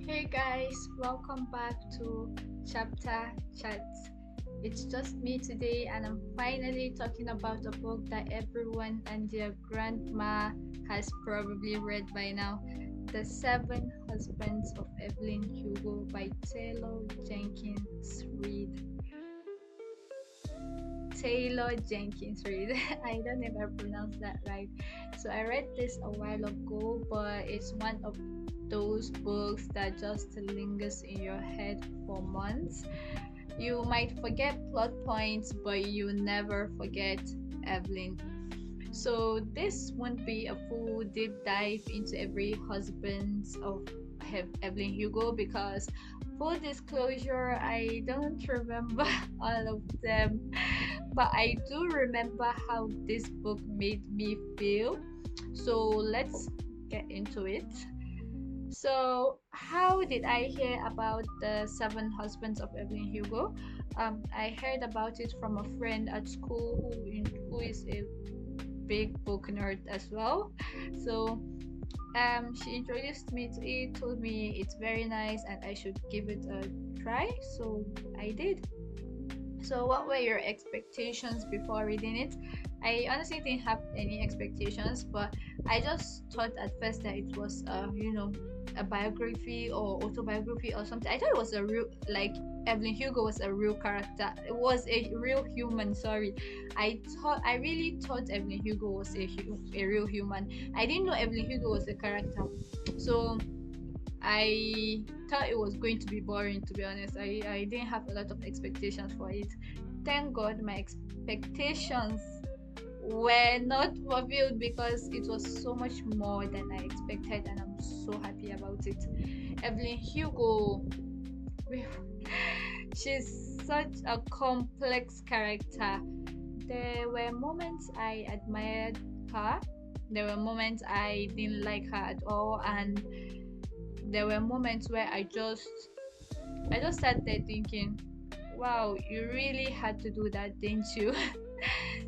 Hey guys, welcome back to Chapter Chats. It's just me today, and I'm finally talking about a book that everyone and their grandma has probably read by now. The Seven Husbands of Evelyn Hugo by Taylor Jenkins Reid. Taylor Jenkins Reid. I don't know if I pronounced that right. So I read this a while ago, but it's one of those books that just lingers in your head for months. You might forget plot points, but you never forget Evelyn. So this won't be a full deep dive into every husband of Evelyn Hugo because full disclosure, I don't remember all of them, but I do remember how this book made me feel. So let's get into it. So, how did I hear about the Seven Husbands of Evelyn Hugo? I heard about it from a friend at school who is a big book nerd as well. So, she introduced me to it, told me it's very nice and I should give it a try. So, I did. So, what were your expectations before reading it? I honestly didn't have any expectations, but I just thought at first that it was, a biography or autobiography or something. I thought it was a real, like Evelyn Hugo was a real character. It was a real human. Sorry, I really thought Evelyn Hugo was a real human. I didn't know Evelyn Hugo was a character, so I thought it was going to be boring, to be honest. I didn't have a lot of expectations for it. Thank God my expectations were not fulfilled because it was so much more than I expected, and I'm so happy about it. Evelyn Hugo, she's such a complex character. There were moments I admired her, there were moments I didn't like her at all, and there were moments where I just sat there thinking, wow, you really had to do that, didn't you?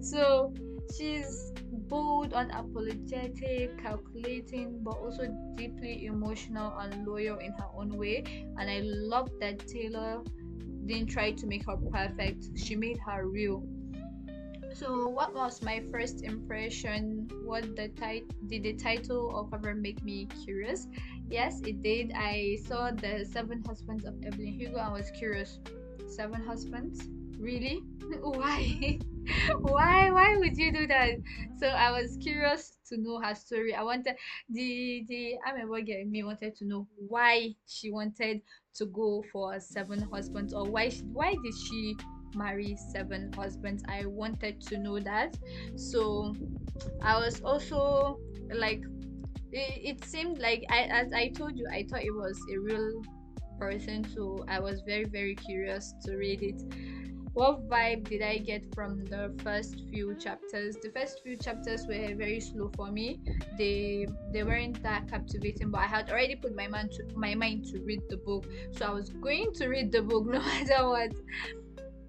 So she's bold, unapologetic, calculating, but also deeply emotional and loyal in her own way. And I love that Taylor didn't try to make her perfect, she made her real. So, what was my first impression? What did the title or cover make me curious? Yes, it did. I saw the Seven Husbands of Evelyn Hugo and was curious. Seven husbands? Really? Why? Why would you do that? So I was curious to know her story. I wanted the I'm a boy girl in me wanted to know why she wanted to go for seven husbands, or why did she marry seven husbands. I wanted to know that. So I was also like, it seemed like, as I told you, I thought it was a real person, so I was very very curious to read it. What vibe did I get from the first few chapters? The first few chapters were very slow for me. They weren't that captivating, but I had already put my mind to read the book, so I was going to read the book no matter what.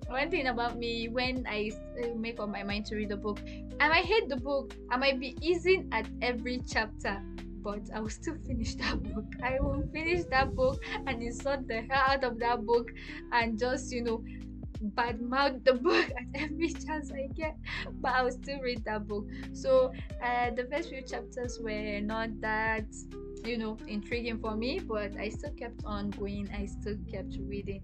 One thing about me, when I make up my mind to read a book, I might hate the book, I might be easing at every chapter, but I will still finish that book. I will finish that book and insult the hell out of that book, and just badmouth the book at every chance I get, but I will still read that book. So the first few chapters were not that intriguing for me, but I still kept on going, I still kept reading.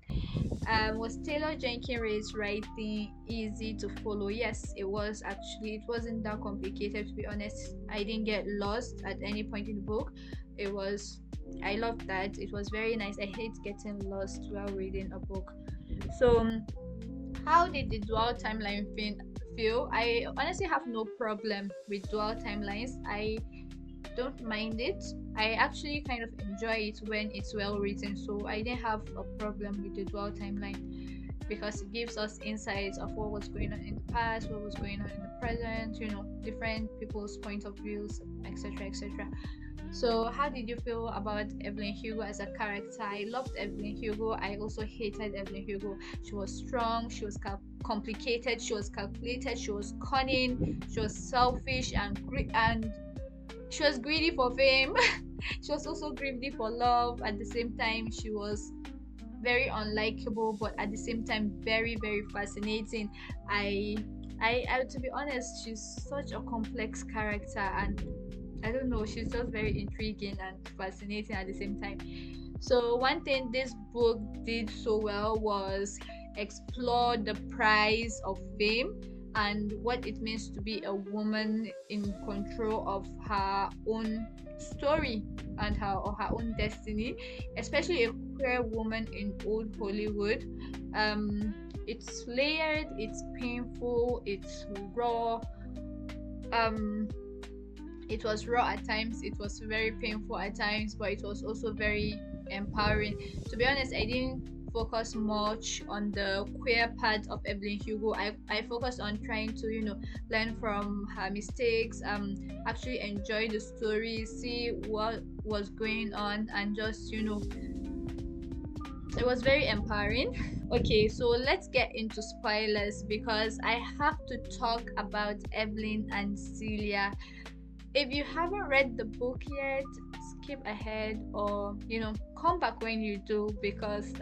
Was Taylor Jenkins Reid's writing easy to follow? Yes, it was. Actually, it wasn't that complicated, to be honest. I didn't get lost at any point in the book. It was, I loved that. It was very nice. I hate getting lost while reading a book. So how did the dual timeline feel? I honestly have no problem with dual timelines. I don't mind it. I actually kind of enjoy it when it's well written, so I didn't have a problem with the dual timeline because it gives us insights of what was going on in the past, what was going on in the present, different people's point of views, etc. etc. So, how did you feel about Evelyn Hugo as a character? I loved Evelyn Hugo. I also hated Evelyn Hugo. She was strong, she was complicated, she was calculated, she was cunning, she was selfish and She was greedy for fame. She was also greedy for love. At the same time, she was very unlikable, but at the same time very very fascinating. I I to be honest, she's such a complex character, and I don't know, she's just very intriguing and fascinating at the same time. So one thing this book did so well was explore the price of fame and what it means to be a woman in control of her own story and her own destiny, especially a queer woman in old Hollywood. It's layered, it's painful, it's raw. Um, it was raw at times, it was very painful at times, but it was also very empowering. To be honest, I didn't focus much on the queer part of Evelyn Hugo. I focused on trying to, learn from her mistakes, actually enjoy the story, see what was going on, and just, it was very empowering. Okay, so let's get into spoilers because I have to talk about Evelyn and Celia. If you haven't read the book yet, skip ahead, or come back when you do, because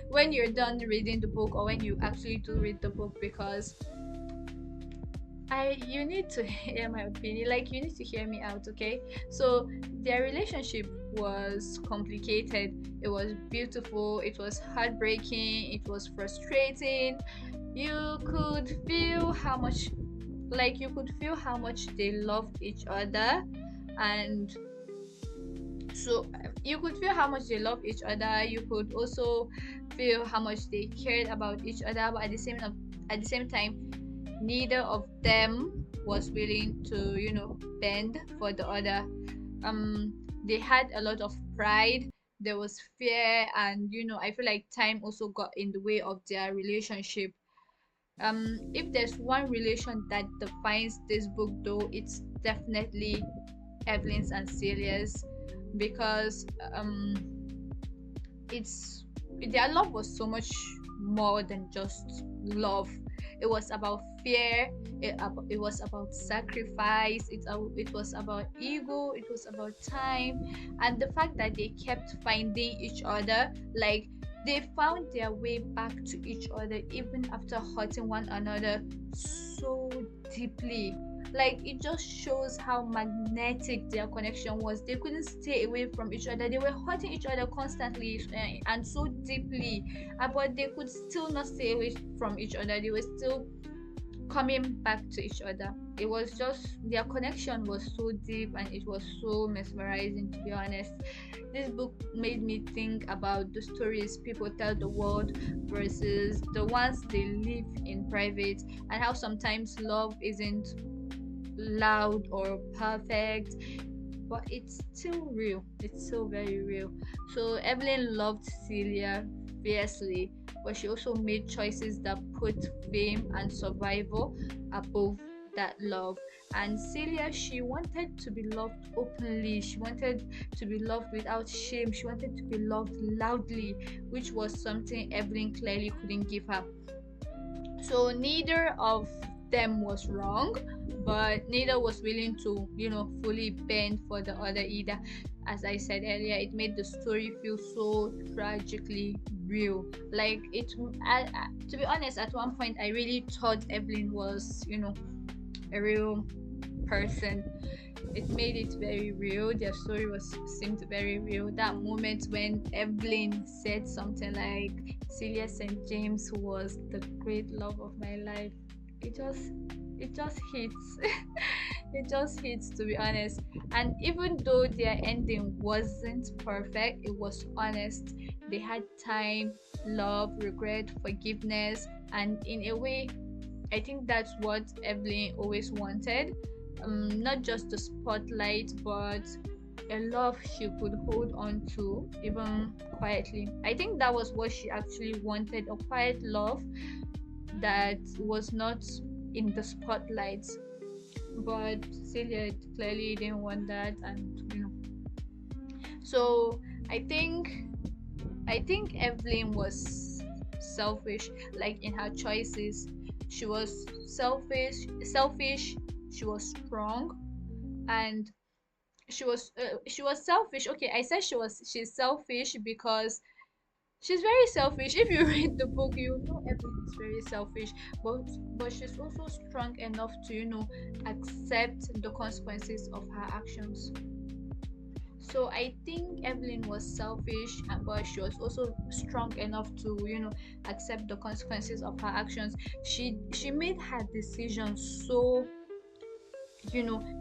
when you're done reading the book, or when you actually do read the book, because you need to hear my opinion, like you need to hear me out. Okay, so their relationship was complicated, it was beautiful, it was heartbreaking, it was frustrating. You could feel how much, they loved each other. And so you could feel how much they loved each other, you could also feel how much they cared about each other, but at the same time, neither of them was willing to bend for the other. They had a lot of pride, there was fear, and I feel like time also got in the way of their relationship. If there's one relation that defines this book, though, it's definitely Evelyn's and Celia's, because it's their love was so much more than just love. It was about fear, it was about sacrifice, it was about ego, it was about time, and the fact that they kept finding each other, like they found their way back to each other even after hurting one another so deeply. Like it just shows how magnetic their connection was. They couldn't stay away from each other, they were hurting each other constantly, and so deeply, but they could still not stay away from each other, they were still coming back to each other. It was just, their connection was so deep and it was so mesmerizing, to be honest. This book made me think about the stories people tell the world versus the ones they live in private, and how sometimes love isn't loud or perfect, but it's still real. It's still very real. So Evelyn loved Celia fiercely, but she also made choices that put fame and survival above that love. And Celia, she wanted to be loved openly. She wanted to be loved without shame. She wanted to be loved loudly, which was something Evelyn clearly couldn't give her. So neither of them was wrong, but neither was willing to, fully bend for the other either. As I said earlier, it made the story feel so tragically real. Like to be honest, at one point I really thought Evelyn was, a real person. It made it very real. Their story seemed very real. That moment when Evelyn said something like Celia St. James was the great love of my life, it just hits. It just hits, to be honest. And even though their ending wasn't perfect, it was honest. They had time, love, regret, forgiveness, and in a way, I think that's what Evelyn always wanted. Not just the spotlight, but a love she could hold on to, even quietly. I think that was what she actually wanted, a quiet love that was not in the spotlight. But Celia clearly didn't want that, and So I think Evelyn was selfish, like in her choices. She was selfish, she was strong, and she was selfish. Okay, I said she's selfish because she's very selfish. If you read the book, you know Evelyn is very selfish, but she's also strong enough to accept the consequences of her actions. So I think Evelyn was selfish, but she was also strong enough to accept the consequences of her actions. She made her decisions so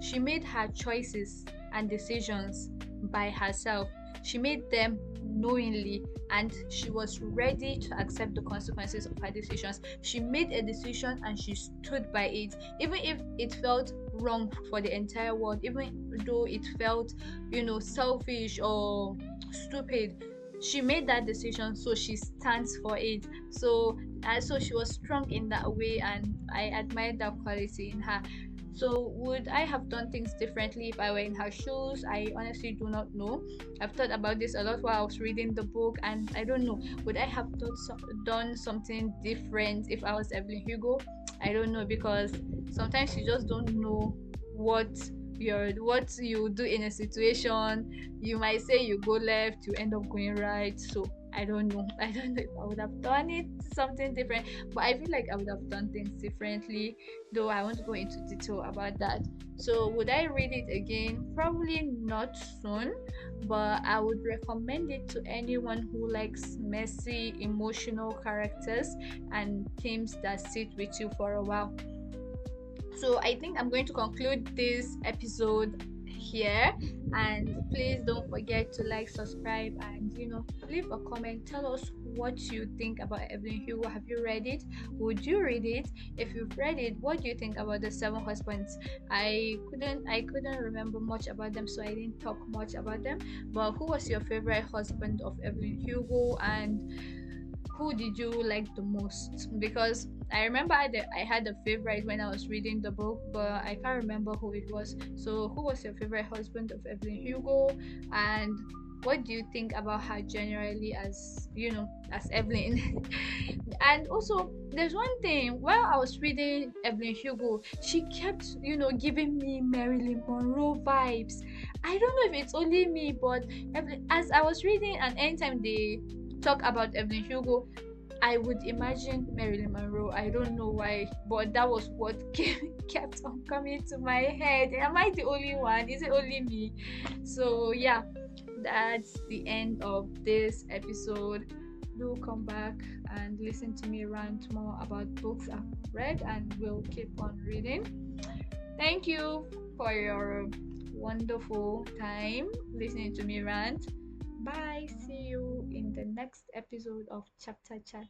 she made her choices and decisions by herself. She made them knowingly, and she was ready to accept the consequences of her decisions. She made a decision and she stood by it, even if it felt wrong for the entire world, even though it felt, selfish or stupid. She made that decision, so she stands for it. So she was strong in that way, and I admired that quality in her. So, would I have done things differently if I were in her shoes? I honestly do not know. I've thought about this a lot while I was reading the book, and I don't know. Would I have done something different if I was Evelyn Hugo? I don't know, because sometimes you just don't know what what you do in a situation. You might say you go left, you end up going right. So I don't know. I don't know if I would have done it something different, but I feel like I would have done things differently, though I won't go into detail about that. So, would I read it again? Probably not soon, but I would recommend it to anyone who likes messy, emotional characters and themes that sit with you for a while. So I think I'm going to conclude this episode here, and please don't forget to like, subscribe, and leave a comment. Tell us what you think about Evelyn Hugo. Have you read it? Would you read it? If you've read it, what do you think about the seven husbands? I couldn't remember much about them, so I didn't talk much about them. But who was your favorite husband of Evelyn Hugo, and who did you like the most? Because I remember I had a favorite when I was reading the book, but I can't remember who it was. So, who was your favorite husband of Evelyn Hugo? And what do you think about her generally, as Evelyn? And also, there's one thing, while I was reading Evelyn Hugo, she kept, giving me Marilyn Monroe vibes. I don't know if it's only me, but as I was reading, and anytime they talk about Evelyn Hugo, I would imagine Marilyn Monroe. I don't know why, but that was what kept on coming to my head. Am I the only one? Is it only me? So, yeah, that's the end of this episode. Do come back and listen to me rant more about books I've read, and we'll keep on reading. Thank you for your wonderful time listening to me rant. Bye. See you in the next episode of Chapter Chat.